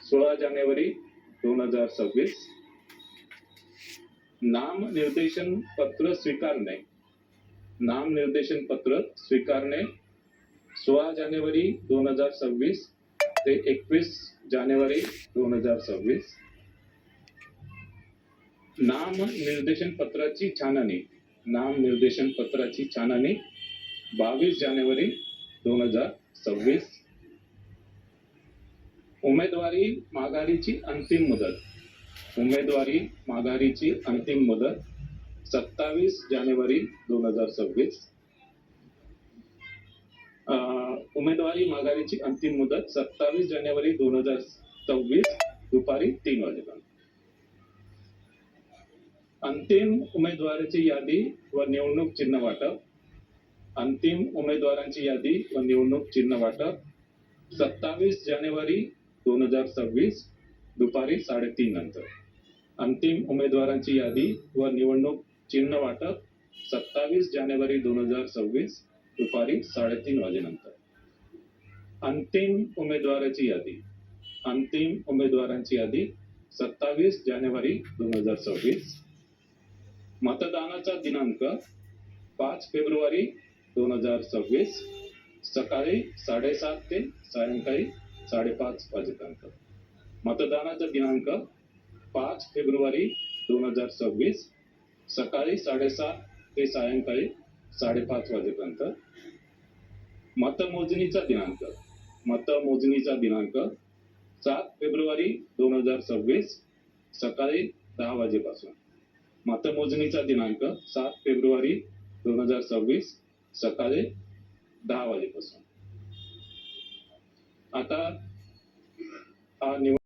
16 जानेवारी 2026. नाम निर्देशन पत्र स्वीकारणे. नाम निर्देशन पत्र स्वीकारणे 16 जानेवारी 2026 ते 21 जानेवारी 2026. नाम निर्देशन पत्राची छाननी. नाम निर्देशन पत्राची छाननी 22 जानेवारी 2026. उमेदवारी माघारीची अंतिम मुदत. उमेदवारी माघारीची अंतिम मुदत 27 जानेवारी 2026. उमेदवारी माघारीची अंतिम मुदत 27 जानेवारी 2026 दुपारी 3 वाजेपर्यंत. अंतिम उमेदवाराची यादी व निवडणूक चिन्ह वाटप. अंतिम उमेदवारांची यादी व निवडणूक चिन्ह वाटप 27 जानेवारी 2026 दुपारी 3:30 नंतर. अंतिम उमेदवारांची यादी व निवडणूक चिन्ह वाटप 27 जानेवारी 2026 दुपारी 3:30 वाजेनंतर. अंतिम उमेदवाराची यादी. अंतिम उमेदवारांची यादी 27 जानेवारी 2026. मतदानाचा दिनांक 5 फेब्रुवारी 2026 सकाळी 7:30 ते सायंकाळी 5:30 वाजेपर्यंत. मतदानाचा दिनांक 5 फेब्रुवारी 2026 सकाळी 7:30 ते सायंकाळी 5:30 वाजेपर्यंत. मतमोजणीचा दिनांक. मतमोजणीचा दिनांक 7 फेब्रुवारी 2026 सकाळी 10 वाजेपासून. मतमोजणीचा दिनांक 7 फेब्रुवारी 2026 सकाळी 10 वाजेपासून. आता